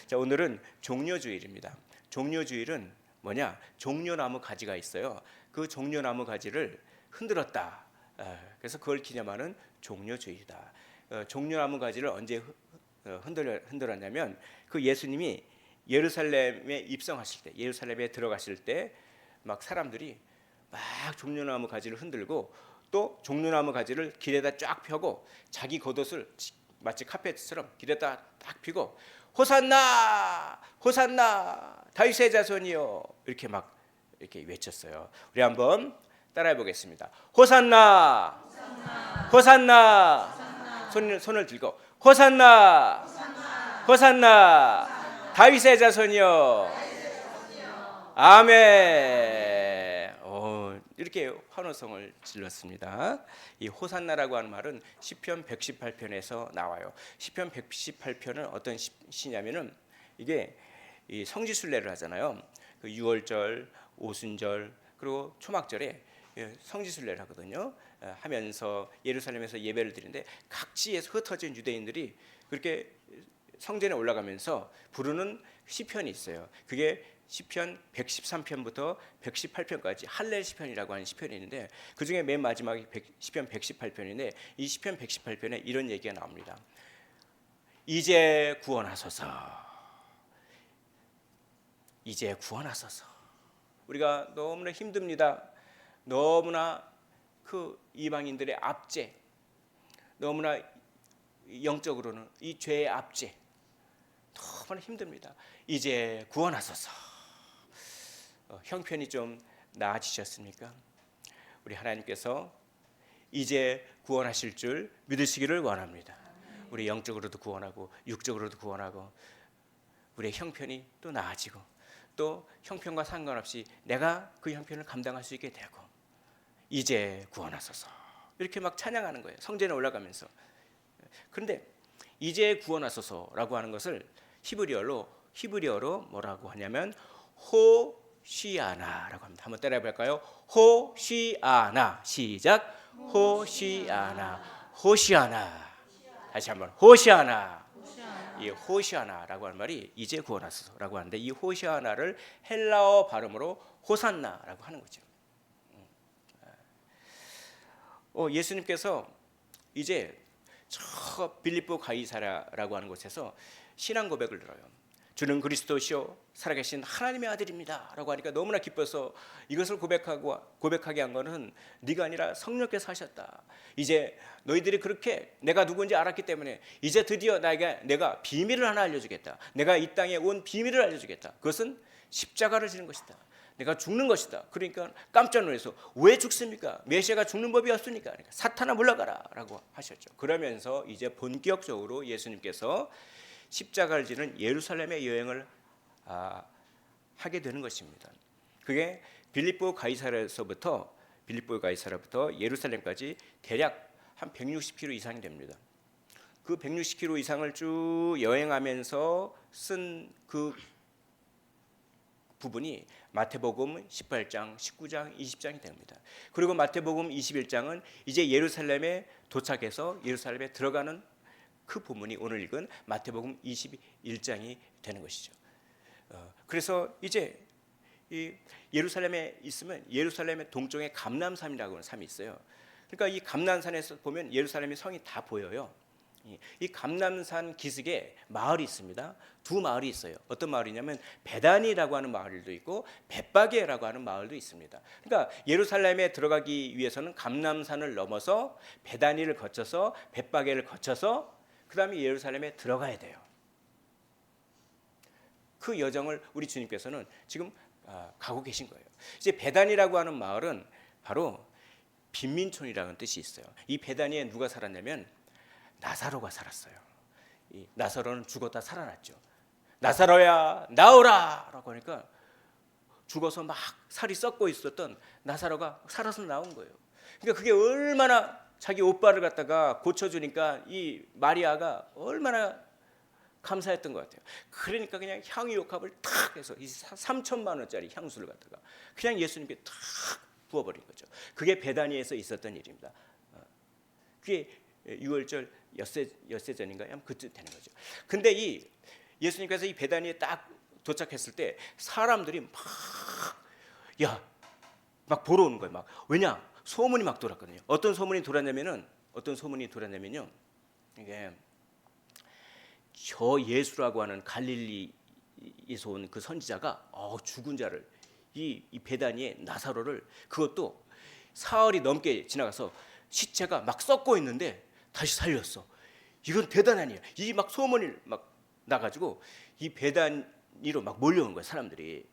자, 오늘은 종려주일입니다. 종려주일은 뭐냐? 종려나무 가지가 있어요. 그 종려나무 가지를 흔들었다. 그래서 그걸 기념하는 종려주일이다. 종려나무 가지를 언제 흔들었냐면 그 예수님이 예루살렘에 입성하실 때, 예루살렘에 들어가실 때 막 사람들이 막 종려나무 가지를 흔들고 또 종려나무 가지를 길에다 쫙 펴고 자기 겉옷을 마치 카페트처럼 길에다 딱 펴고 호산나 호산나 다윗의 자손이여 이렇게 막 이렇게 외쳤어요. 우리 한번 따라해 보겠습니다. 호산나 호산나, 호산나. 손을 들고 호산나 호산나, 호산나. 다윗의 자손이여 아멘. 이렇게 환호성을 질렀습니다. 이 호산나라고 하는 말은 시편 118편에서 나와요. 시편 118편은 어떤 시냐면은 이게 이 성지순례를 하잖아요. 그 6월절, 오순절 그리고 초막절에 성지순례를 하거든요. 하면서 예루살렘에서 예배를 드리는데 각지에서 흩어진 유대인들이 그렇게 성전에 올라가면서 부르는 시편이 있어요. 그게 시편 113편부터 118편까지 할렐 시편이라고 하는 시편이 있는데 그 중에 맨 마지막이 시편 118편인데 이 시편 118편에 이런 얘기가 나옵니다. 이제 구원하소서. 이제 구원하소서. 우리가 너무나 힘듭니다. 너무나 그 이방인들의 압제, 너무나 영적으로는 이 죄의 압제 너무나 힘듭니다. 이제 구원하소서. 형편이 좀 나아지셨습니까? 우리 하나님께서 이제 구원하실 줄 믿으시기를 원합니다. 우리 영적으로도 구원하고 육적으로도 구원하고 우리의 형편이 또 나아지고 또 형편과 상관없이 내가 그 형편을 감당할 수 있게 되고 이제 구원하소서 이렇게 막 찬양하는 거예요. 성전에 올라가면서. 그런데 이제 구원하소서라고 하는 것을 히브리어로 뭐라고 하냐면 호시아나라고 합니다. 한번 따라해 볼까요? 호시아나. 시작. 호시아나. 호시아나. 다시 한번 호시아나. 이 호시아나라고 하는 말이 이제 구원하소서라고 하는데 이 호시아나를 헬라어 발음으로 호산나라고 하는 거죠. 예수님께서 이제 저 빌립보 가이사랴라고 하는 곳에서 신앙 고백을 들어요. 주는 그리스도시요 살아계신 하나님의 아들입니다 라고 하니까 너무나 기뻐서 이것을 고백하게 한 것은 네가 아니라 성령께서 하셨다. 이제 너희들이 그렇게 내가 누군지 알았기 때문에 이제 드디어 내가 비밀을 하나 알려주겠다. 내가 이 땅에 온 비밀을 알려주겠다. 그것은 십자가를 지는 것이다. 내가 죽는 것이다. 그러니까 깜짝 놀라서 왜 죽습니까? 메시아가 죽는 법이 없으니까. 그러니까 사탄아 물러가라 라고 하셨죠. 그러면서 이제 본격적으로 예수님께서 십자가를 지는 예루살렘의 여행을 하게 되는 것입니다. 그게 빌립보 가이사랴부터 예루살렘까지 대략 한 160km 이상이 됩니다. 그 160km 이상을 쭉 여행하면서 쓴 그 부분이 마태복음 18장, 19장, 20장이 됩니다. 그리고 마태복음 21장은 이제 예루살렘에 도착해서 예루살렘에 들어가는 그 부분이 오늘 읽은 마태복음 21장이 되는 것이죠. 그래서 이제 이 예루살렘에 있으면 예루살렘의 동쪽에 감람산이라고 하는 산이 있어요. 그러니까 이 감람산에서 보면 예루살렘의 성이 다 보여요. 이 감람산 기슭에 마을이 있습니다. 두 마을이 있어요. 어떤 마을이냐면 베다니라고 하는 마을도 있고 벳바게라고 하는 마을도 있습니다. 그러니까 예루살렘에 들어가기 위해서는 감람산을 넘어서 베다니를 거쳐서 벳바게를 거쳐서 그 다음에 예루살렘에 들어가야 돼요. 그 여정을 우리 주님께서는 지금 가고 계신 거예요. 이제 베다니라고 하는 마을은 바로 빈민촌이라는 뜻이 있어요. 이 베다니에 누가 살았냐면 나사로가 살았어요. 이 나사로는 죽었다 살아났죠. 나사로야 나오라 라고 하니까 죽어서 막 살이 썩고 있었던 나사로가 살아서 나온 거예요. 그러니까 그게 얼마나 자기 오빠를 갖다가 고쳐주니까 이 마리아가 얼마나 감사했던 것 같아요. 그러니까 그냥 향유옥합을 탁 해서 3천만 원짜리 향수를 갖다가 그냥 예수님께 탁 부어버린 거죠. 그게 베다니에서 있었던 일입니다. 그게 6월절 엿새전인가요? 그쯤 되는 거죠. 근데 이 예수님께서 이 베다니에 딱 도착했을 때 사람들이 막 보러 오는 거예요. 막 왜냐 소문이 막 돌았거든요. 어떤 소문이 돌았냐면요. 이게 저 예수라고 하는 갈릴리에서 온 그 선지자가 죽은 자를 이 베다니의 나사로를 그것도 사흘이 넘게 지나가서 시체가 막 썩고 있는데 다시 살렸어. 이건 대단한 일이야. 이 막 소문이 막 나가지고 이 베다니로 막 몰려오는 거야 사람들이.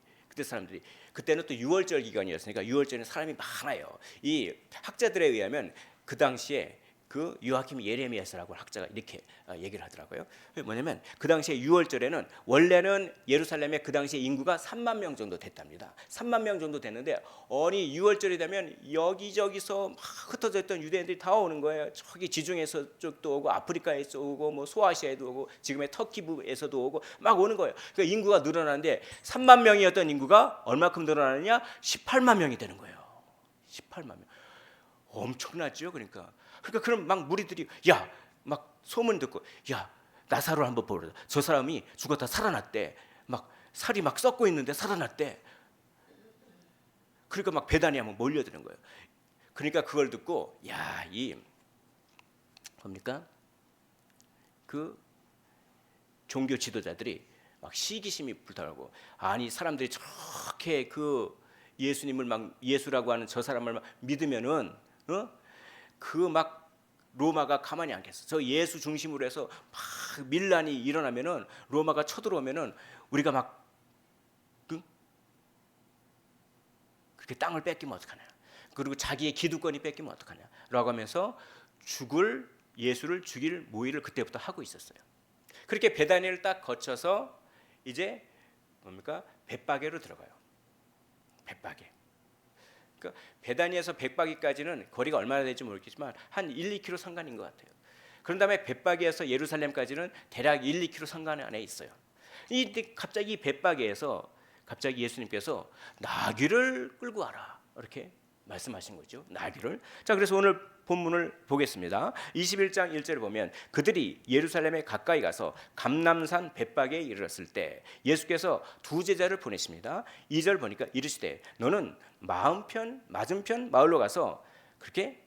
그때는 또 6월절 기간이었으니까 6월절에는 사람이 많아요. 이 학자들에 의하면 그 당시에 그 요아kim 예레미야스라고 하는 학자가 이렇게 얘기를 하더라고요. 뭐냐면 그 당시에 6월절에는 원래는 예루살렘의 그 당시에 인구가 3만 명 정도 됐답니다. 3만 명 정도 됐는데 어니 6월절이 되면 여기저기서 막 흩어져 있던 유대인들이 다 오는 거예요. 저기 지중해에서 쪽도 오고 아프리카에서 오고 뭐 소아시아에도 오고 지금의 터키에서도 오고 막 오는 거예요. 그 인구가 늘어나는데 3만 명이었던 인구가 얼마큼 늘어나느냐? 18만 명이 되는 거예요. 18만 명. 엄청나죠. 그러니까 그럼 막 무리들이 막 소문 듣고 나사로 한번 보라. 저 사람이 죽었다 살아났대. 막 살이 막 썩고 있는데 살아났대. 그러니까 막 베다니에 막 몰려드는 거예요. 그러니까 그걸 듣고 이 뭡니까? 그 종교 지도자들이 막 시기심이 불타고 아니 사람들이 저렇게 그 예수님을 막 예수라고 하는 저 사람을 막 믿으면은 그 막 로마가 가만히 않겠어. 저 예수 중심으로 해서 막 밀란이 일어나면은 로마가 쳐들어오면은 우리가 막 그렇게 땅을 뺏기면 어떡하냐. 그리고 자기의 기득권이 뺏기면 어떡하냐라고 하면서 예수를 죽일 모의를 그때부터 하고 있었어요. 그렇게 베다니를 딱 거쳐서 이제 뭡니까? 벳바게로 들어가요. 벳바게. 그러니까 베다니에서 벳바기까지는 거리가 얼마나 될지 모르겠지만 한 1, 2km 상관인 것 같아요. 그런 다음에 벳바기에서 예루살렘까지는 대략 1, 2km 상관 안에 있어요. 갑자기 벳바기에서 갑자기 예수님께서 나귀를 끌고 와라 이렇게 말씀하신 거죠. 나귀를. 자, 그래서 오늘 본문을 보겠습니다. 21장 1절을 보면 그들이 예루살렘에 가까이 가서 감람산 벳바게에 이르렀을 때 예수께서 두 제자를 보내십니다. 2절 보니까 이르시되 너는 맞은편 마을로 가서 그렇게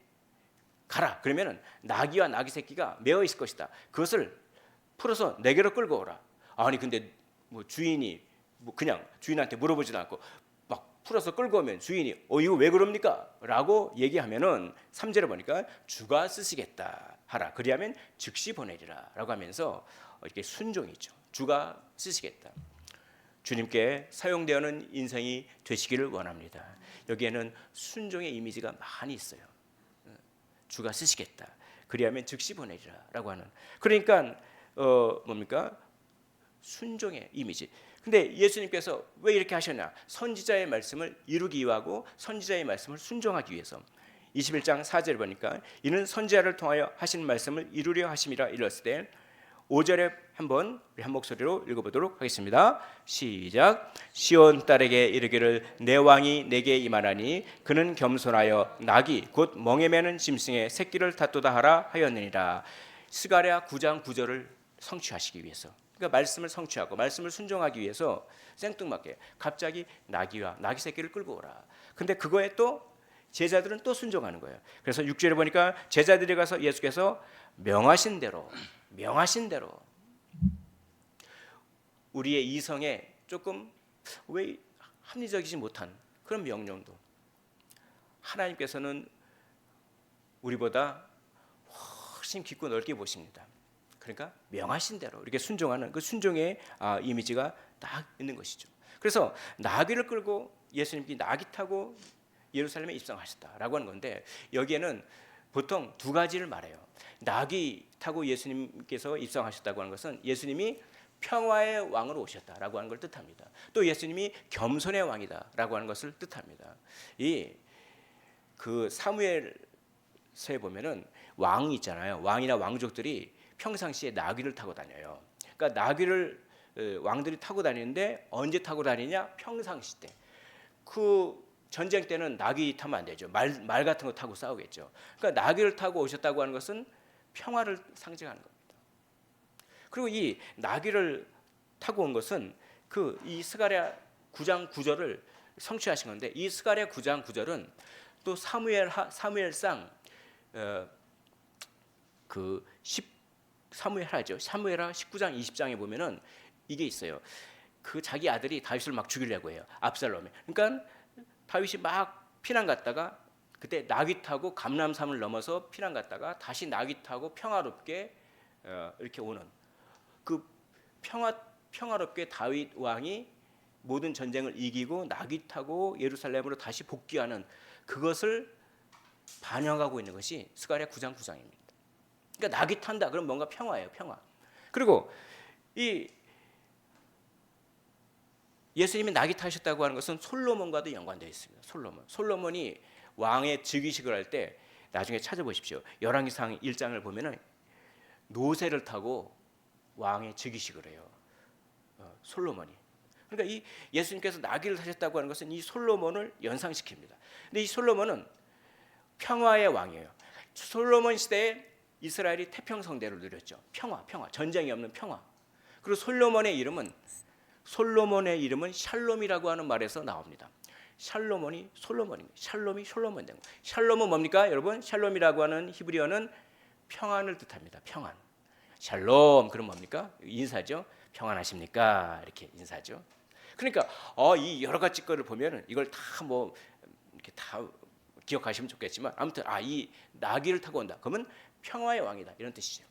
가라. 그러면은 나귀와 나귀 새끼가 매어 있을 것이다. 그것을 풀어서 내게로 끌고 오라. 아니 근데 뭐 주인이 그냥 주인한테 물어보지도 않고 막 풀어서 끌고 오면 주인이 이거 왜 그럽니까? 라고 얘기하면은 3절에 보니까 주가 쓰시겠다 하라. 그리하면 즉시 보내리라 라고 하면서 이렇게 순종이죠. 주가 쓰시겠다. 주님께 사용되어는 인생이 되시기를 원합니다. 여기에는 순종의 이미지가 많이 있어요. 주가 쓰시겠다. 그리하면 즉시 보내리라 라고 하는. 그러니까 뭡니까? 순종의 이미지. 근데 예수님께서 왜 이렇게 하셨냐? 선지자의 말씀을 이루기 위하고 선지자의 말씀을 순종하기 위해서. 21장 4절 보니까 이는 선지자를 통하여 하신 말씀을 이루려 하심이라 이랬을 때 5절에 한번 우리 한 목소리로 읽어보도록 하겠습니다. 시작. 시온 딸에게 이르기를 내 왕이 내게 임하나니 그는 겸손하여 나귀 곧 멍에 매는 짐승의 새끼를 다투다 하라 하였느니라. 스가랴 9장 9절을 성취하시기 위해서. 그러니까 말씀을 성취하고 말씀을 순종하기 위해서 생뚱맞게 갑자기 나귀와 나귀 새끼를 끌고 오라. 근데 그거에 또 제자들은 또 순종하는 거예요. 그래서 6절에 보니까 제자들이 가서 예수께서 명하신 대로 우리의 이성에 조금 왜 합리적이지 못한 그런 명령도 하나님께서는 우리보다 훨씬 깊고 넓게 보십니다. 그러니까 명하신 대로 이렇게 순종하는 그 순종의 이미지가 딱 있는 것이죠. 그래서 나귀를 끌고 예수님이 나귀 타고 예루살렘에 입성하셨다라고 하는 건데 여기에는 보통 두 가지를 말해요. 나귀 타고 예수님께서 입성하셨다고 하는 것은 예수님이 평화의 왕으로 오셨다라고 하는 걸 뜻합니다. 또 예수님이 겸손의 왕이다라고 하는 것을 뜻합니다. 그 사무엘서에 보면은 왕이 있잖아요. 왕이나 왕족들이 평상시에 나귀를 타고 다녀요. 그러니까 나귀를 왕들이 타고 다니는데 언제 타고 다니냐? 평상시 때. 그 전쟁 때는 나귀 타면 안 되죠. 말 같은 거 타고 싸우겠죠. 그러니까 나귀를 타고 오셨다고 하는 것은 평화를 상징하는 겁니다. 그리고 이 나귀를 타고 온 것은 그 이 스가랴 9장 9절을 성취하신 건데, 이 스가랴 9장 9절은 또 사무엘상 그 사무엘하죠. 사무엘하 19장 20장에 보면은 이게 있어요. 그 자기 아들이 다윗을 막 죽이려고 해요. 압살롬이. 그러니까 다윗이 막 피난 갔다가 그때 나귀 타고 감람산을 넘어서 피난 갔다가 다시 나귀 타고 평화롭게 이렇게 오는 그 평화롭게 다윗 왕이 모든 전쟁을 이기고 나귀 타고 예루살렘으로 다시 복귀하는 그것을 반영하고 있는 것이 스가랴 9장 9장입니다. 그러니까 나귀 탄다 그럼 뭔가 평화예요, 평화. 그리고 이 예수님이 나귀 타셨다고 하는 것은 솔로몬과도 연관되어 있습니다. 솔로몬이 왕의 즉위식을 할 때 나중에 찾아보십시오. 열왕기상 1장을 보면은 노새를 타고 왕의 즉위식을 해요. 솔로몬이. 그러니까 이 예수님께서 나귀를 타셨다고 하는 것은 이 솔로몬을 연상시킵니다. 근데 이 솔로몬은 평화의 왕이에요. 솔로몬 시대에 이스라엘이 태평성대를 누렸죠. 평화, 전쟁이 없는 평화. 그리고 솔로몬의 이름은 샬롬이라고 하는 말에서 나옵니다. 샬롬이 솔로몬 된 거. 샬롬은 뭡니까, 여러분? 샬롬이라고 하는 히브리어는 평안을 뜻합니다. 평안. 샬롬 그럼 뭡니까? 인사죠. 평안하십니까? 이렇게 인사죠. 그러니까 이 여러 가지 거를 보면은 이걸 다 뭐 이렇게 다 기억하시면 좋겠지만 아무튼 이 나귀를 타고 온다. 그러면 평화의 왕이다 이런 뜻이죠.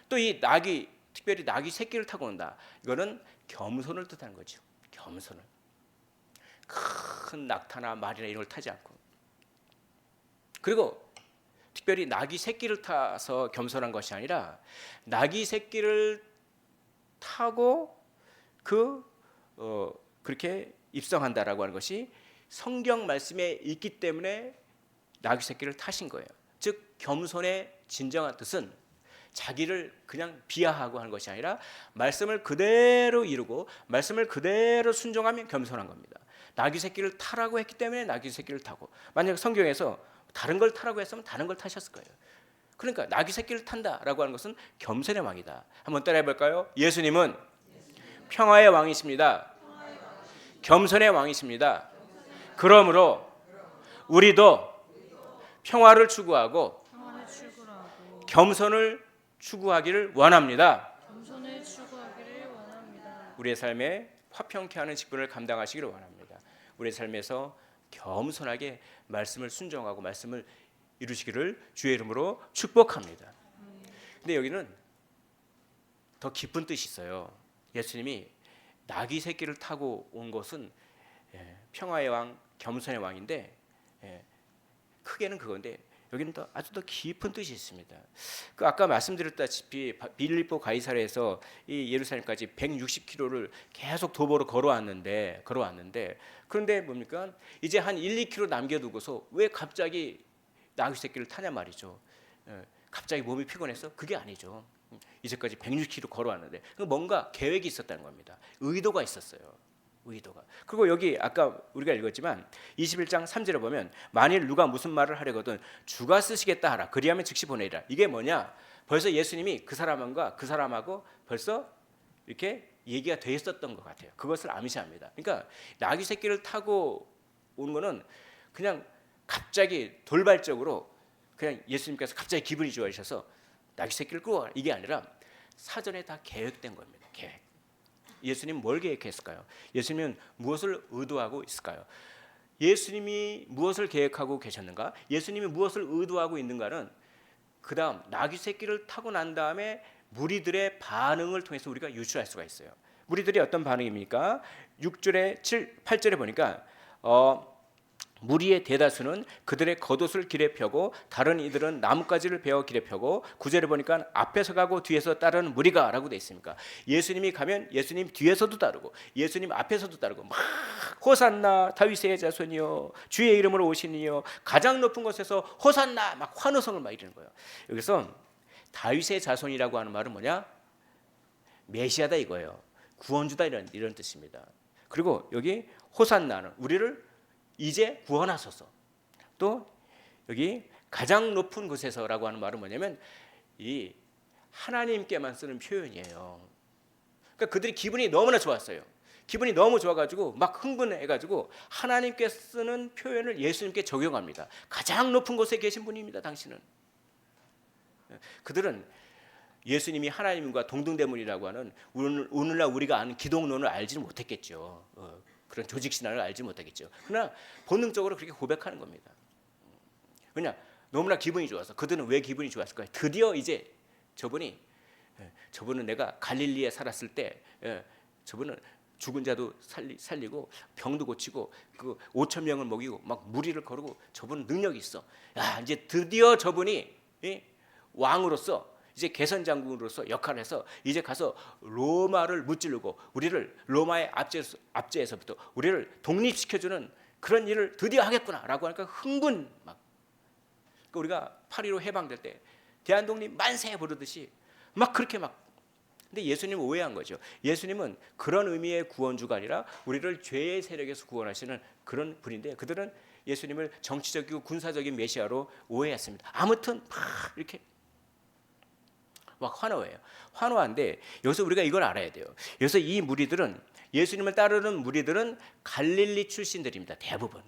또 이 나귀 특별히 나귀 새끼를 타고 온다. 이거는 겸손을 뜻하는 거죠. 겸손을. 큰 낙타나 말이나 이런 걸 타지 않고. 그리고 특별히 나귀 새끼를 타서 겸손한 것이 아니라 나귀 새끼를 타고 그렇게 입성한다라고 하는 것이 성경 말씀에 있기 때문에 나귀 새끼를 타신 거예요. 즉 겸손의 진정한 뜻은 자기를 그냥 비하하고 하는 것이 아니라 말씀을 그대로 이루고 말씀을 그대로 순종하면 겸손한 겁니다. 나귀 새끼를 타라고 했기 때문에 나귀 새끼를 타고, 만약 성경에서 다른 걸 타라고 했으면 다른 걸 타셨을 거예요. 그러니까 나귀 새끼를 탄다라고 하는 것은 겸손의 왕이다. 한번 따라해 볼까요? 예수님은 평화의 왕이십니다. 겸손의 왕이십니다. 그러므로 우리도 평화를 추구하고 겸손을 추구하기를 원합니다. 우리의 삶에 화평케 하는 직분을 감당하시기를 원합니다. 우리의 삶에서 겸손하게 말씀을 순종하고 말씀을 이루시기를 주의 이름으로 축복합니다. 근데 여기는 더 깊은 뜻이 있어요. 예수님이 나귀 새끼를 타고 온 것은 평화의 왕, 겸손의 왕인데 크게는 그건데 여기는 아주 더 깊은 뜻이 있습니다. 그 아까 말씀드렸다시피 빌립보 가이사랴에서 이 예루살렘까지 160km를 계속 도보로 걸어왔는데 그런데 뭡니까? 이제 한 1-2km 남겨두고서 왜 갑자기 나귀 새끼를 타냐 말이죠. 갑자기 몸이 피곤해서? 그게 아니죠. 이제까지 160km 걸어왔는데 뭔가 계획이 있었다는 겁니다. 의도가 있었어요. 의도가. 그리고 여기 아까 우리가 읽었지만 21장 3절에 보면 만일 누가 무슨 말을 하려거든 주가 쓰시겠다 하라. 그리하면 즉시 보내리라. 이게 뭐냐? 벌써 예수님이 그 사람하고 벌써 이렇게 얘기가 돼 있었던 것 같아요. 그것을 암시합니다. 그러니까 나귀 새끼를 타고 오는 거는 그냥 갑자기 돌발적으로 그냥 예수님께서 갑자기 기분이 좋아지셔서 나귀 새끼를 끌어와 이게 아니라 사전에 다 계획된 겁니다. 계획. 예수님 뭘 계획했을까요? 예수님은 무엇을 의도하고 있을까요? 예수님이 무엇을 계획하고 계셨는가? 예수님이 무엇을 의도하고 있는가는 그 다음 나귀 새끼를 타고 난 다음에 무리들의 반응을 통해서 우리가 유추할 수가 있어요. 무리들이 어떤 반응입니까? 6절에 8절에 보니까 무리의 대다수는 그들의 겉옷을 길에 펴고 다른 이들은 나뭇가지를 베어 길에 펴고 9절에 보니까 앞에서 가고 뒤에서 따르는 무리가 라고 돼 있습니까? 예수님이 가면 예수님 뒤에서도 따르고 예수님 앞에서도 따르고 막 호산나 다윗의 자손이여 주의 이름으로 오시니여 가장 높은 곳에서 호산나 막 환호성을 막 이르는 거예요. 여기서 다윗의 자손이라고 하는 말은 뭐냐? 메시아다 이거예요. 구원주다 이런 뜻입니다. 그리고 여기 호산나는 우리를 이제 구원하소서. 또 여기 가장 높은 곳에서라고 하는 말은 뭐냐면 이 하나님께만 쓰는 표현이에요. 그러니까 그들이 기분이 너무나 좋았어요. 기분이 너무 좋아가지고 막 흥분해가지고 하나님께 쓰는 표현을 예수님께 적용합니다. 가장 높은 곳에 계신 분입니다. 당신은. 그들은 예수님이 하나님과 동등대문이라고 하는 오늘날 우리가 아는 기독론을 알지는 못했겠죠. 그런 조직신앙을 알지 못하겠죠. 그러나 본능적으로 그렇게 고백하는 겁니다. 왜냐? 너무나 기분이 좋아서. 그들은 왜 기분이 좋았을까요? 드디어 이제 저분은 내가 갈릴리에 살았을 때 저분은 죽은 자도 살리고 병도 고치고 그 5천 명을 먹이고 막 무리를 거르고 저분은 능력이 있어. 야, 이제 드디어 저분이 왕으로서 이제 개선장군으로서 역할을 해서 이제 가서 로마를 무찌르고 우리를 로마의 압제에서부터 우리를 독립시켜주는 그런 일을 드디어 하겠구나라고 하니까 흥분 막. 그러니까 우리가 8.15 해방될 때 대한독립 만세 부르듯이 막 그렇게 막. 근데 예수님은 오해한 거죠. 예수님은 그런 의미의 구원주가 아니라 우리를 죄의 세력에서 구원하시는 그런 분인데 그들은 예수님을 정치적이고 군사적인 메시아로 오해했습니다. 아무튼 막 이렇게 막 환호해요. 환호한데 여기서 우리가 이걸 알아야 돼요. 여기서 이 무리들은 예수님을 따르는 무리들은 갈릴리 출신들입니다. 대부분.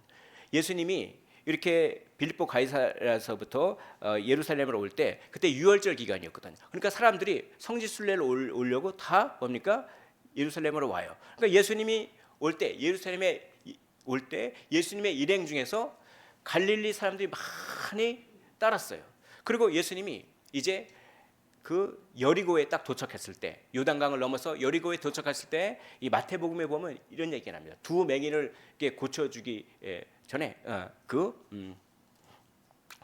예수님이 이렇게 빌립보 가이사랴서부터 예루살렘으로 올 때 그때 유월절 기간이었거든요. 그러니까 사람들이 성지 순례를 오려고 다 뭡니까? 예루살렘으로 와요. 그러니까 예수님이 올 때 예루살렘에 올 때 예수님의 일행 중에서 갈릴리 사람들이 많이 따랐어요. 그리고 예수님이 이제 그 여리고에 딱 도착했을 때 요단강을 넘어서 여리고에 도착했을 때 이 마태복음에 보면 이런 얘기가 납니다. 두 맹인을 이렇게 고쳐주기 전에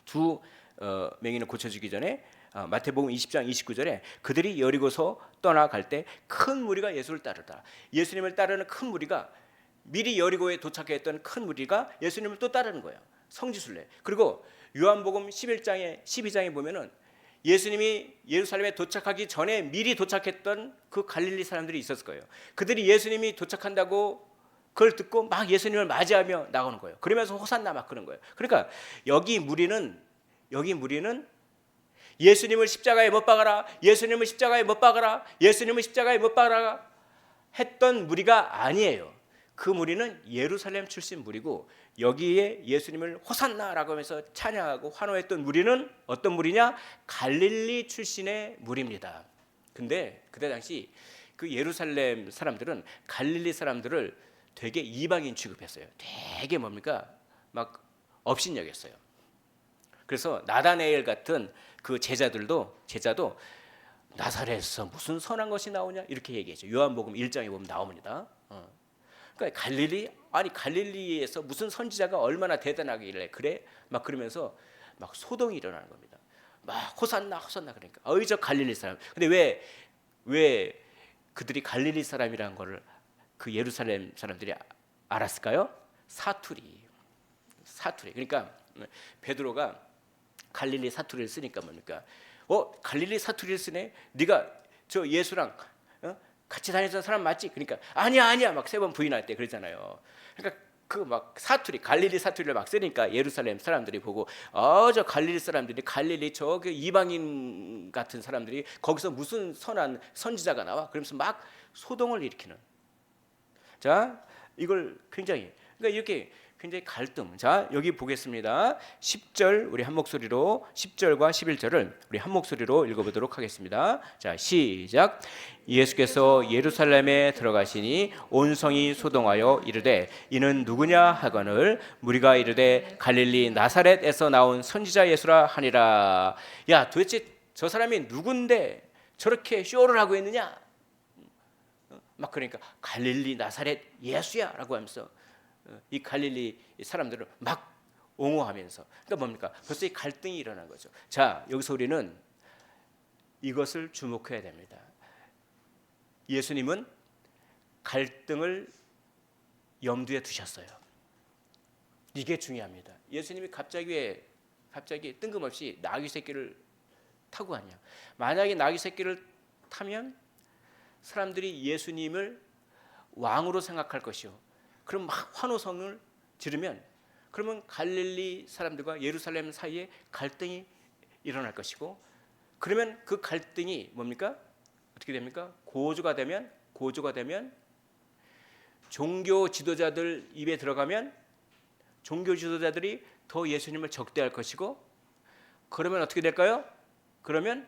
두 맹인을 고쳐주기 전에 마태복음 20장 29절에 그들이 여리고서 떠나갈 때 큰 무리가 예수를 따르다. 예수님을 따르는 큰 무리가 미리 여리고에 도착했던 큰 무리가 예수님을 또 따르는 거예요. 성지순례. 그리고 요한복음 12장에 보면은 예수님이 예루살렘에 도착하기 전에 미리 도착했던 그 갈릴리 사람들이 있었을 거예요. 그들이 예수님이 도착한다고 그걸 듣고 막 예수님을 맞이하며 나오는 거예요. 그러면서 호산나 막 그런 거예요. 그러니까 여기 무리는 예수님을 십자가에 못 박아라, 예수님을 십자가에 못 박아라, 예수님을 십자가에 못 박아라 했던 무리가 아니에요. 그 무리는 예루살렘 출신 무리고 여기에 예수님을 호산나라고 하면서 찬양하고 환호했던 무리는 어떤 무리냐? 갈릴리 출신의 무리입니다. 근데 그때 당시 그 예루살렘 사람들은 갈릴리 사람들을 되게 이방인 취급했어요. 되게 뭡니까? 막 업신여겼어요. 그래서 나다네엘 같은 그 제자도 나사렛에서 무슨 선한 것이 나오냐 이렇게 얘기했죠. 요한복음 1장에 보면 나옵니다. 그러니까 갈릴리에서 무슨 선지자가 얼마나 대단하길래 그래? 막 그러면서 막 소동이 일어나는 겁니다. 막 호산나 그러니까 저 갈릴리 사람. 근데 왜 그들이 갈릴리 사람이라는 거를 그 예루살렘 사람들이 알았을까요? 사투리. 그러니까 베드로가 갈릴리 사투리를 쓰니까 뭡니까? 갈릴리 사투리를 쓰네. 네가 저 예수랑 같이 다니던 사람 맞지? 그러니까 아니야 막 세 번 부인할 때 그러잖아요. 그러니까 그 막 갈릴리 사투리를 막 쓰니까 예루살렘 사람들이 보고 저 갈릴리 사람들이 갈릴리 저 이방인 같은 사람들이 거기서 무슨 선한 선지자가 나와? 그러면서 막 소동을 일으키는. 자, 이걸 그러니까 이렇게 굉장히 갈등. 자, 여기 보겠습니다. 10절 우리 한 목소리로 10절과 11절을 우리 한 목소리로 읽어보도록 하겠습니다. 자, 시작. 예수께서 예루살렘에 들어가시니 온 성이 소동하여 이르되 이는 누구냐 하거늘 무리가 이르되 갈릴리 나사렛에서 나온 선지자 예수라 하니라. 야, 도대체 저 사람이 누군데 저렇게 쇼를 하고 있느냐? 막 그러니까 갈릴리 나사렛 예수야라고 하면서 이 갈릴리 사람들을 막 옹호하면서 그러니까 뭡니까? 벌써 이 갈등이 일어난 거죠. 자, 여기서 우리는 이것을 주목해야 됩니다. 예수님은 갈등을 염두에 두셨어요. 이게 중요합니다. 예수님이 갑자기 뜬금없이 나귀 새끼를 타고 갔냐? 만약에 나귀 새끼를 타면 사람들이 예수님을 왕으로 생각할 것이요. 그럼 막 환호성을 지르면 그러면 갈릴리 사람들과 예루살렘 사이에 갈등이 일어날 것이고 그러면 그 갈등이 뭡니까? 어떻게 됩니까? 고조가 되면 고조가 되면, 종교 지도자들 입에 들어가면 종교 지도자들이 더 예수님을 적대할 것이고, 그러면 어떻게 될까요? 그러면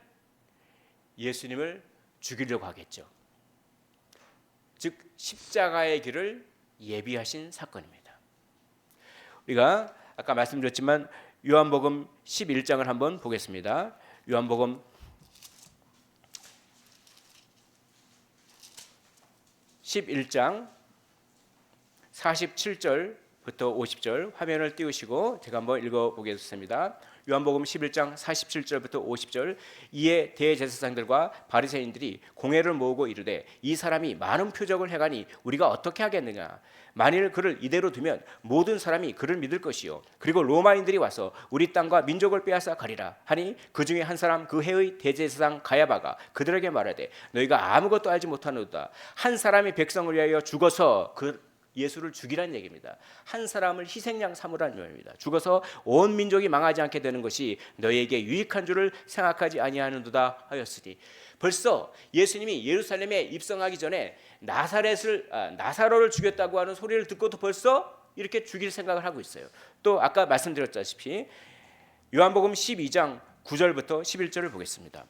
예수님을 죽이려고 하겠죠. 즉 십자가의 길을 예비하신 사건입니다. 우리가 아까 말씀드렸지만 요한복음 11장을 한번 보겠습니다. 요한복음 11장 47절부터 50절 화면을 띄우시고 제가 한번 읽어보겠습니다. 요한복음 11장 47절부터 50절. 이에 대제사장들과 바리새인들이 공회를 모으고 이르되 이 사람이 많은 표적을 행하니 우리가 어떻게 하겠느냐. 만일 그를 이대로 두면 모든 사람이 그를 믿을 것이요 그리고 로마인들이 와서 우리 땅과 민족을 빼앗아 가리라 하니 그 중에 한 사람 그 해의 대제사장 가야바가 그들에게 말하되 너희가 아무것도 알지 못하노다. 한 사람이 백성을 위하여 죽어서 예수를 죽이라는 얘기입니다. 한 사람을 희생양 삼으라는 말입니다. 죽어서 온 민족이 망하지 않게 되는 것이 너희에게 유익한 줄을 생각하지 아니하는도다 하였으니, 벌써 예수님이 예루살렘에 입성하기 전에 나사로를 죽였다고 하는 소리를 듣고도 벌써 이렇게 죽일 생각을 하고 있어요. 또 아까 말씀드렸다시피 요한복음 12장 9절부터 11절을 보겠습니다.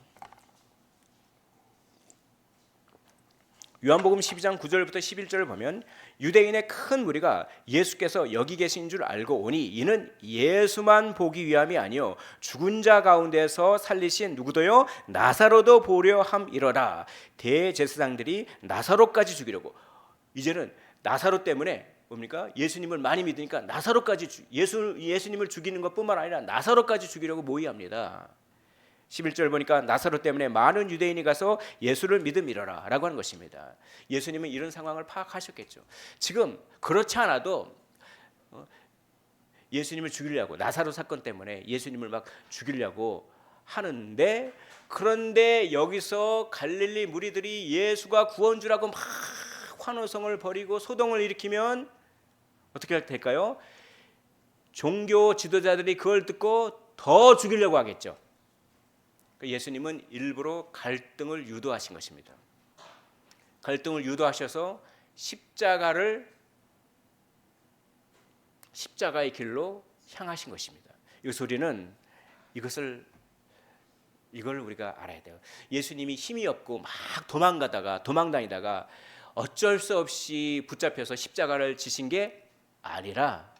요한복음 12장 9절부터 11절을 보면 유대인의 큰 무리가 예수께서 여기 계신 줄 알고 오니 이는 예수만 보기 위함이 아니요 죽은 자 가운데서 살리신 누구도요 나사로도 보려 함이러라. 대제사장들이 나사로까지 죽이려고, 이제는 나사로 때문에 뭡니까? 예수님을 많이 믿으니까 나사로까지 예수님을 죽이는 것뿐만 아니라 나사로까지 죽이려고 모의합니다. 11절 보니까 나사로 때문에 많은 유대인이 가서 예수를 믿음이러라 라고 하는 것입니다. 예수님은 이런 상황을 파악하셨겠죠. 지금 그렇지 않아도 예수님을 죽이려고, 나사로 사건 때문에 예수님을 막 죽이려고 하는데, 그런데 여기서 갈릴리 무리들이 예수가 구원주라고 막 환호성을 벌이고 소동을 일으키면 어떻게 될까요? 종교 지도자들이 그걸 듣고 더 죽이려고 하겠죠. 예수님은 일부러 갈등을 유도하신 것입니다. 갈등을 유도하셔서 십자가의 길로 향하신 것입니다. 이걸 우리가 알아야 돼요. 예수님이 힘이 없고 막 도망다니다가 어쩔 수 없이 붙잡혀서 십자가를 지신 게 아니라,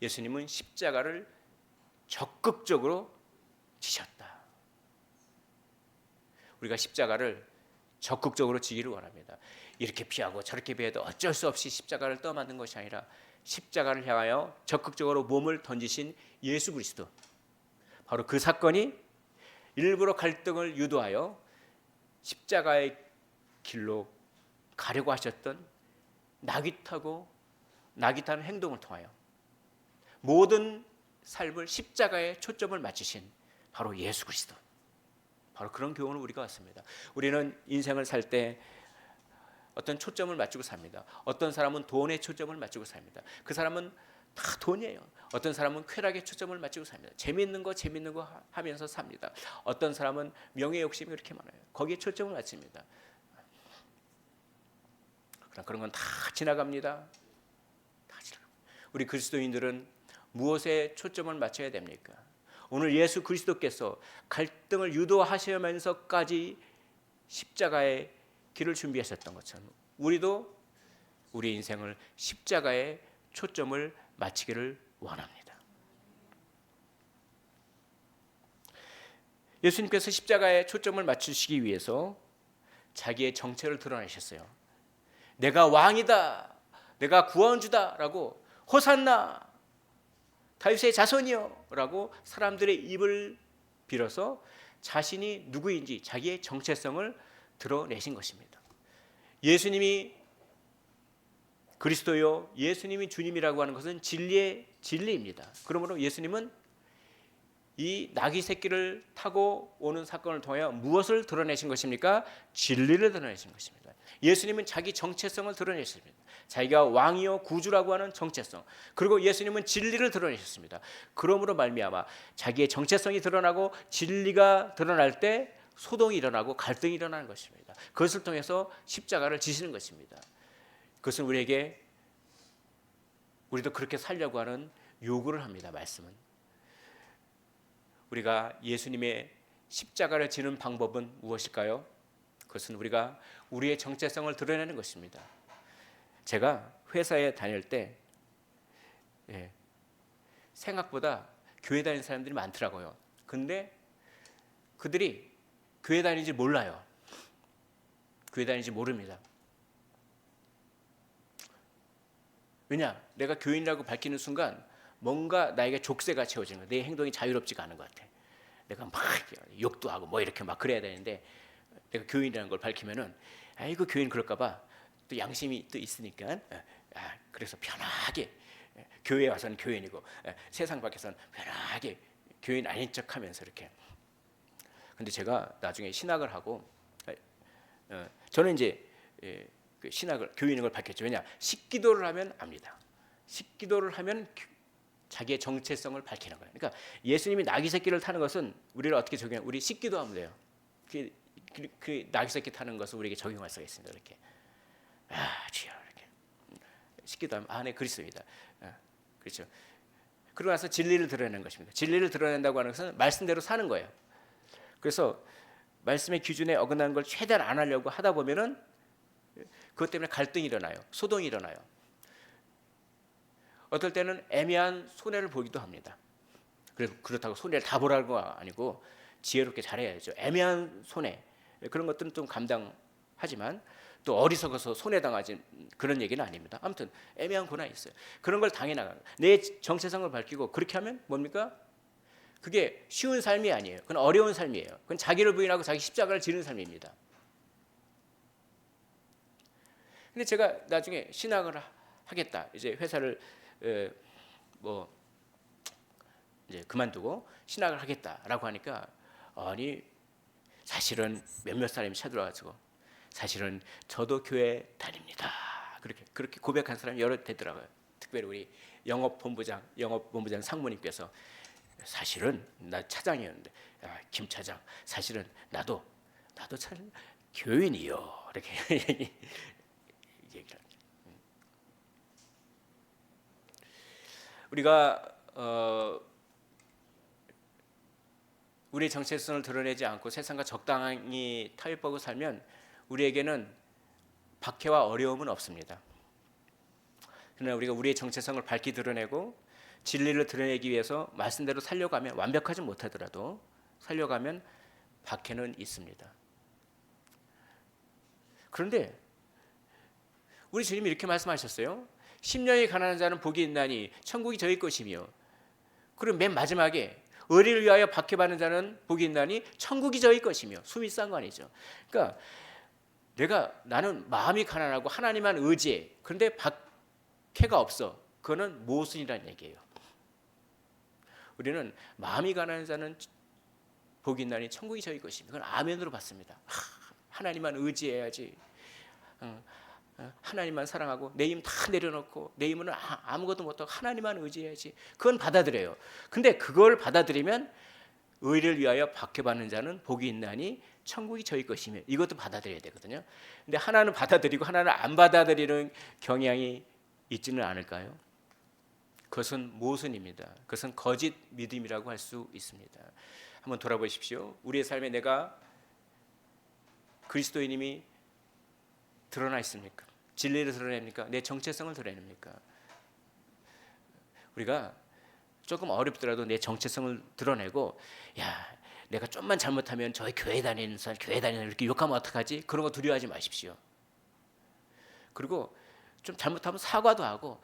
예수님은 십자가를 적극적으로 지셨다. 우리가 십자가를 적극적으로 지기를 원합니다. 이렇게 피하고 저렇게 피해도 어쩔 수 없이 십자가를 떠맡는 것이 아니라 십자가를 향하여 적극적으로 몸을 던지신 예수 그리스도, 바로 그 사건이 일부러 갈등을 유도하여 십자가의 길로 가려고 하셨던 나귀타는 행동을 통하여 모든 삶을 십자가에 초점을 맞추신 바로 예수 그리스도, 바로 그런 교훈을 우리가 왔습니다. 우리는 인생을 살 때 어떤 초점을 맞추고 삽니다. 어떤 사람은 돈에 초점을 맞추고 삽니다. 그 사람은 다 돈이에요. 어떤 사람은 쾌락에 초점을 맞추고 삽니다. 재밌는 거 하면서 삽니다. 어떤 사람은 명예 욕심이 그렇게 많아요. 거기에 초점을 맞춥니다. 그런 건 다 지나갑니다. 우리 그리스도인들은 무엇에 초점을 맞춰야 됩니까? 오늘 예수 그리스도께서 갈등을 유도하시면서까지 십자가의 길을 준비하셨던 것처럼 우리도 우리 인생을 십자가에 초점을 맞추기를 원합니다. 예수님께서 십자가에 초점을 맞추시기 위해서 자기의 정체를 드러내셨어요. 내가 왕이다, 내가 구원주다 라고, 호산나 다윗의 자손이여 라고 사람들의 입을 빌어서 자신이 누구인지 자기의 정체성을 드러내신 것입니다. 예수님이 그리스도요, 예수님이 주님이라고 하는 것은 진리입니다. 그러므로 예수님은 이 나귀 새끼를 타고 오는 사건을 통하여 무엇을 드러내신 것입니까? 진리를 드러내신 것입니다. 예수님은 자기 정체성을 드러내셨습니다. 자기가 왕이요 구주라고 하는 정체성, 그리고 예수님은 진리를 드러내셨습니다. 그러므로 말미암아 자기의 정체성이 드러나고 진리가 드러날 때 소동이 일어나고 갈등이 일어나는 것입니다. 그것을 통해서 십자가를 지시는 것입니다. 그것은 우리도 그렇게 살려고 하는 요구를 합니다. 말씀은. 우리가 예수님의 십자가를 지는 방법은 무엇일까요? 그것은 우리가 우리의 정체성을 드러내는 것입니다. 제가 회사에 다닐 때 생각보다 교회 다니는 사람들이 많더라고요. 근데 그들이 교회 다니는지 몰라요. 교회 다니는지 모릅니다. 왜냐? 내가 교인이라고 밝히는 순간 뭔가 나에게 족쇄가 채워지는 거야. 내 행동이 자유롭지가 않은 것 같아. 내가 막 욕도 하고 뭐 이렇게 막 그래야 되는데 내가 교인이라는 걸 밝히면은 아이고 교인 그럴까 봐 또 양심이 또 있으니까 그래서 편하게 교회에 와서는 교인이고 세상 밖에서는 편하게 교인 아닌 척하면서 이렇게. 근데 제가 나중에 신학을 하고 저는 이제 그 신학을 교인인 걸 밝혔죠. 왜냐? 식기도를 하면 압니다. 식기도를 하면 자기의 정체성을 밝히는 거예요. 그러니까 예수님이 나귀 새끼를 타는 것은 우리를 어떻게 적용? 우리 식기도하면 돼요. 그 나귀 새끼 타는 것을 우리에게 적용할 수가 있습니다. 이렇게 주여 이렇게 식기도하면 네 그리스도입니다. 그렇죠. 그러고 나서 진리를 드러내는 것입니다. 진리를 드러낸다고 하는 것은 말씀대로 사는 거예요. 그래서 말씀의 기준에 어긋나는 걸 최대한 안 하려고 하다 보면은 그것 때문에 갈등이 일어나요. 소동이 일어나요. 어떨 때는 애매한 손해를 보기도 합니다. 그래서 그렇다고 손해를 다 보라는 거 아니고 지혜롭게 잘해야죠. 애매한 손해 그런 것들은 좀 감당하지만 또 어리석어서 손해당하지 그런 얘기는 아닙니다. 아무튼 애매한 고난이 있어요. 그런 걸 당해 나가는 내 정체성을 밝히고 그렇게 하면 뭡니까? 그게 쉬운 삶이 아니에요. 그건 어려운 삶이에요. 그건 자기를 부인하고 자기 십자가를 지는 삶입니다. 근데 제가 나중에 신학을 하겠다. 이제 회사를 이제 그만두고 신학을 하겠다라고 하니까 아니 사실은 몇몇 사람이 쳐들어가지고 사실은 저도 교회 다닙니다. 그렇게 고백한 사람이 여러 되더라고요. 특별히 우리 영업본부장 상무님께서 사실은 나 차장이었는데 김 차장 사실은 나도 참 교인이요 이렇게 얘기를. 우리가 우리의 정체성을 드러내지 않고 세상과 적당히 타협하고 살면 우리에게는 박해와 어려움은 없습니다. 그러나 우리가 우리의 정체성을 밝히 드러내고 진리를 드러내기 위해서 말씀대로 살려가면 완벽하지 못하더라도 살려가면 박해는 있습니다. 그런데 우리 주님이 이렇게 말씀하셨어요. 심령이 가난한 자는 복이 있나니 천국이 저희 것이며 그리고 맨 마지막에 의리를 위하여 박해받는 자는 복이 있나니 천국이 저희 것이며 숨이 쌍관이죠. 그러니까 나는 마음이 가난하고 하나님만 의지해. 그런데 박해가 없어. 그거는 모순이라는 얘기예요. 우리는 마음이 가난한 자는 복이 있나니 천국이 저희 것이며 그건 아멘으로 받습니다. 하나님만 의지해야지. 하나님만 사랑하고 내 힘 다 내려놓고 내 힘은 아무것도 못하고 하나님만 의지해야지. 그건 받아들여요. 근데 그걸 받아들이면 의를 위하여 박해받는 자는 복이 있나니 천국이 저희 것이며 이것도 받아들여야 되거든요. 근데 하나는 받아들이고 하나는 안 받아들이는 경향이 있지는 않을까요? 그것은 모순입니다. 그것은 거짓 믿음이라고 할 수 있습니다. 한번 돌아보십시오. 우리의 삶에 내가 그리스도인임이 드러나 있습니까? 진리를 드러냅니까? 내 정체성을 드러냅니까? 우리가 조금 어렵더라도 내 정체성을 드러내고 내가 좀만 잘못하면 저희 교회 다니는 사람 이렇게 욕하면 어떡하지? 그런 거 두려워하지 마십시오. 그리고 좀 잘못하면 사과도 하고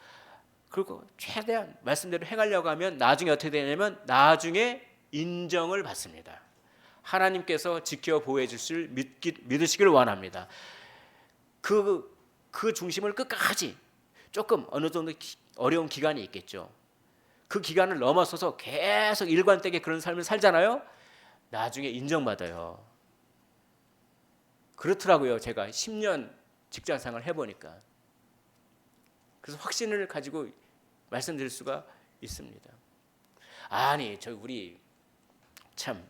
그리고 최대한 말씀대로 행하려고 하면 나중에 어떻게 되냐면 나중에 인정을 받습니다. 하나님께서 지켜 보호해 주실 믿으시길 원합니다. 그 중심을 끝까지 조금 어느 정도 어려운 기간이 있겠죠. 그 기간을 넘어서서 계속 일관되게 그런 삶을 살잖아요. 나중에 인정받아요. 그렇더라고요. 제가 10년 직장생활을 해보니까. 그래서 확신을 가지고 말씀드릴 수가 있습니다. 아니, 우리 참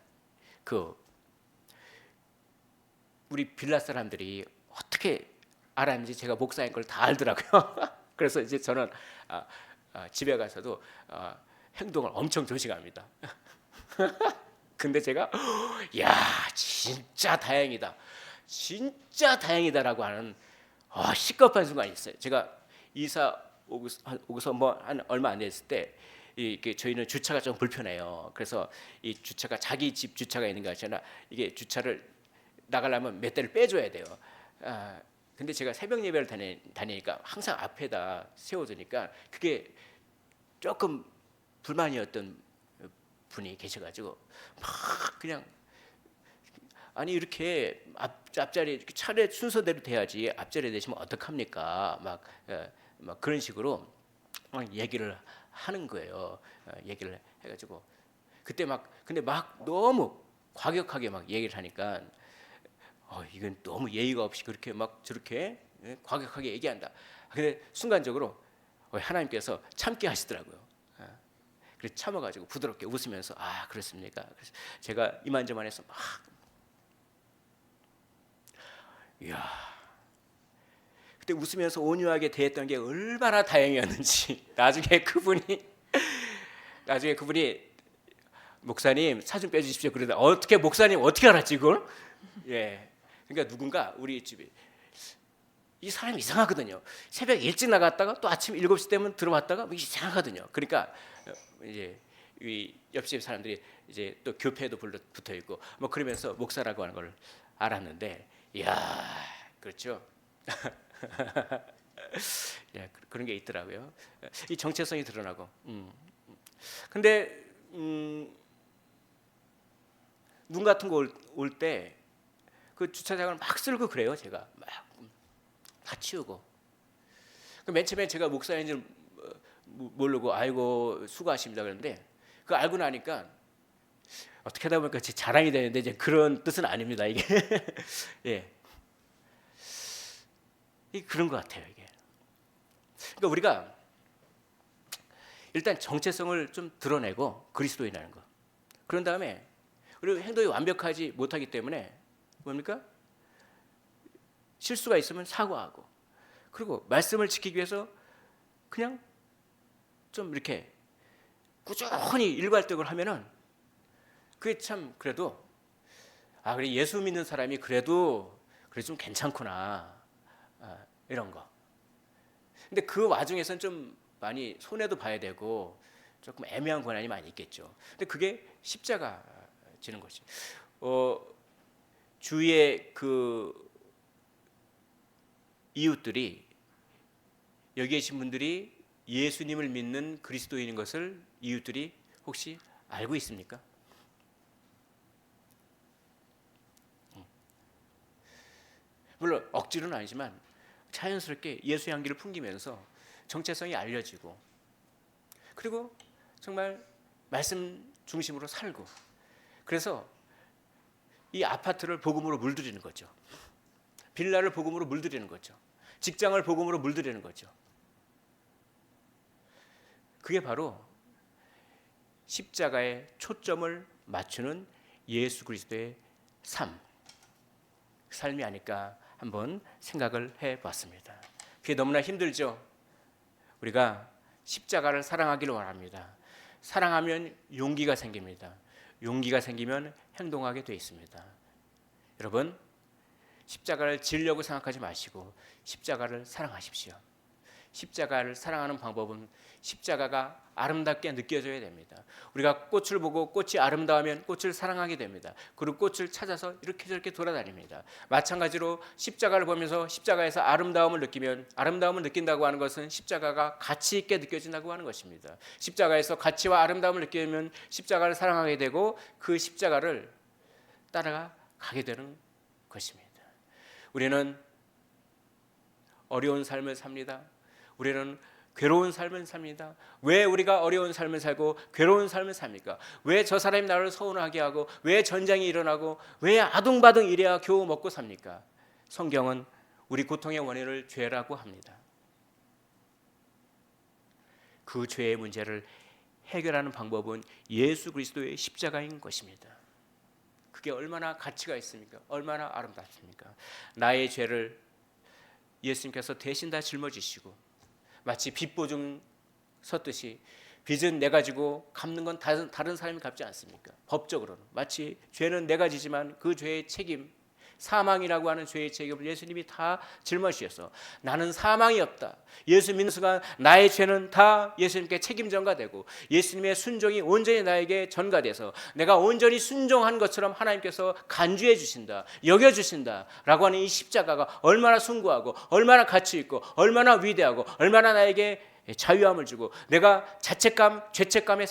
우리 빌라 사람들이 어떻게 알았는지 제가 목사인 걸 다 알더라고요. 그래서 이제 저는 집에 가서도 행동을 엄청 조심합니다. 근데 제가 야 진짜 다행이다, 진짜 다행이다라고 하는 시급한 순간이 있어요. 제가 이사 오고서 뭐 한 얼마 안 됐을 때 이게 저희는 주차가 좀 불편해요. 그래서 이 주차가 자기 집 주차가 있는 거 아니잖아. 이게 주차를 나가려면 몇 대를 빼줘야 돼요. 근데 제가 새벽 예배를 다니니까 항상 앞에다 세워두니까 그게 조금 불만이었던 분이 계셔가지고 막 그냥 아니 이렇게 앞자리 이렇게 차례 순서대로 돼야지 앞자리에 대시면 어떡합니까? 막 그런 식으로 막 얘기를 하는 거예요. 얘기를 해가지고 그때 근데 너무 과격하게 막 얘기를 하니까 이건 너무 예의가 없이 그렇게 막 저렇게 과격하게 얘기한다. 근데 순간적으로 하나님께서 참게 하시더라고요. 그래서 참아가지고 부드럽게 웃으면서 그렇습니까? 그래서 제가 이만저만해서 막 이야 그때 웃으면서 온유하게 대했던 게 얼마나 다행이었는지 나중에 그분이 목사님 사 좀 빼주십시오 그러다 어떻게 목사님 어떻게 알았지 그걸? 그러니까 누군가 우리 집에 이 사람이 이상하거든요. 새벽 일찍 나갔다가 또 아침 7시 되면 들어왔다가 이상하거든요. 그러니까 이제 이 옆집 사람들이 이제 또 교회에도 붙어 있고 뭐 그러면서 목사라고 하는 걸 알았는데 이야 그렇죠. 그런 게 있더라고요. 이 정체성이 드러나고. 근데 눈 같은 거 올 때 그 주차장을 막 쓸고 그래요. 제가 막 다 치우고. 맨 처음에 제가 목사인 줄 모르고 아이고 수고하십니다 그랬는데 그 알고 나니까 어떻게 하다 보니까 제 자랑이 되는데 이제 그런 뜻은 아닙니다 이게. 그런 것 같아요 이게. 그러니까 우리가 일단 정체성을 좀 드러내고 그리스도인이라는 거. 그런 다음에 우리 행동이 완벽하지 못하기 때문에 뭡니까? 실수가 있으면 사과하고 그리고 말씀을 지키기 위해서 그냥 좀 이렇게 꾸준히 일괄적으로 하면은 그게 참 그래도 그래 예수 믿는 사람이 그래도 좀 괜찮구나 이런 거. 근데 그 와중에서는 좀 많이 손해도 봐야 되고 조금 애매한 고난이 많이 있겠죠. 근데 그게 십자가 지는 것이. 주위의 그 이웃들이 여기 계신 분들이 예수님을 믿는 그리스도인인 것을 이웃들이 혹시 알고 있습니까? 물론 억지로는 아니지만 자연스럽게 예수 향기를 풍기면서 정체성이 알려지고 그리고 정말 말씀 중심으로 살고 그래서 이 아파트를 복음으로 물들이는 거죠. 빌라를 복음으로 물들이는 거죠. 직장을 복음으로 물들이는 거죠. 그게 바로 십자가에 초점을 맞추는 예수 그리스도의 삶이 아닐까 한번 생각을 해봤습니다. 그게 너무나 힘들죠. 우리가 십자가를 사랑하기를 원합니다. 사랑하면 용기가 생깁니다. 용기가 생기면 행동하게 돼 있습니다. 여러분 십자가를 지려고 생각하지 마시고 십자가를 사랑하십시오. 십자가를 사랑하는 방법은 십자가가 아름답게 느껴져야 됩니다. 우리가 꽃을 보고 꽃이 아름다우면 꽃을 사랑하게 됩니다. 그리고 꽃을 찾아서 이렇게 저렇게 돌아다닙니다. 마찬가지로 십자가를 보면서 십자가에서 아름다움을 느낀다고 하는 것은 십자가가 가치 있게 느껴진다고 하는 것입니다. 십자가에서 가치와 아름다움을 느끼면 십자가를 사랑하게 되고 그 십자가를 따라가게 되는 것입니다. 우리는 어려운 삶을 삽니다. 우리는 괴로운 삶을 삽니다. 왜 우리가 어려운 삶을 살고 괴로운 삶을 삽니까? 왜 저 사람이 나를 서운하게 하고 왜 전쟁이 일어나고 왜 아둥바둥 이래야 겨우 먹고 삽니까? 성경은 우리 고통의 원인을 죄라고 합니다. 그 죄의 문제를 해결하는 방법은 예수 그리스도의 십자가인 것입니다. 그게 얼마나 가치가 있습니까? 얼마나 아름답습니까? 나의 죄를 예수님께서 대신 다 짊어지시고 마치 빚보증 섰듯이 빚은 내가 지고 갚는 건 다른 사람이 갚지 않습니까? 법적으로는 마치 죄는 내가 지지만 그 죄의 책임, 사망이라고 하는 죄의 책임을 예수님이 다 짊어지셔서 나는 사망이 없다. 예수 믿는 순간 나의 죄는 다 예수님께 책임 전가되고 예수님의 순종이 온전히 나에게 전가돼서 내가 온전히 순종한 것처럼 하나님께서 간주해 주신다, 여겨 주신다라고 하는 이 십자가가 얼마나 숭고하고 얼마나 가치 있고 얼마나 위대하고 얼마나 나에게 자유함을 주고 내가 자책감, 죄책감에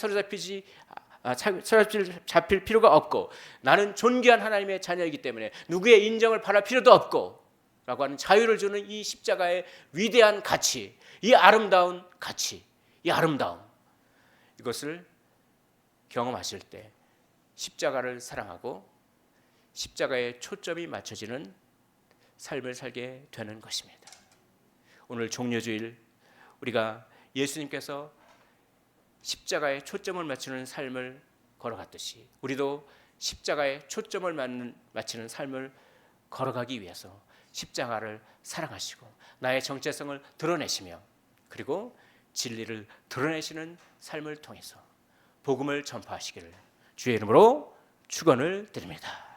잡힐 필요가 없고 나는 존귀한 하나님의 자녀이기 때문에 누구의 인정을 바랄 필요도 없고 라고 하는 자유를 주는 이 십자가의 위대한 가치, 이 아름다운 가치, 이 아름다움, 이것을 경험하실 때 십자가를 사랑하고 십자가에 초점이 맞춰지는 삶을 살게 되는 것입니다. 오늘 종려주일 우리가 예수님께서 십자가에 초점을 맞추는 삶을 걸어갔듯이 우리도 십자가에 초점을 맞추는 삶을 걸어가기 위해서 십자가를 사랑하시고 나의 정체성을 드러내시며 그리고 진리를 드러내시는 삶을 통해서 복음을 전파하시기를 주의 이름으로 축원을 드립니다.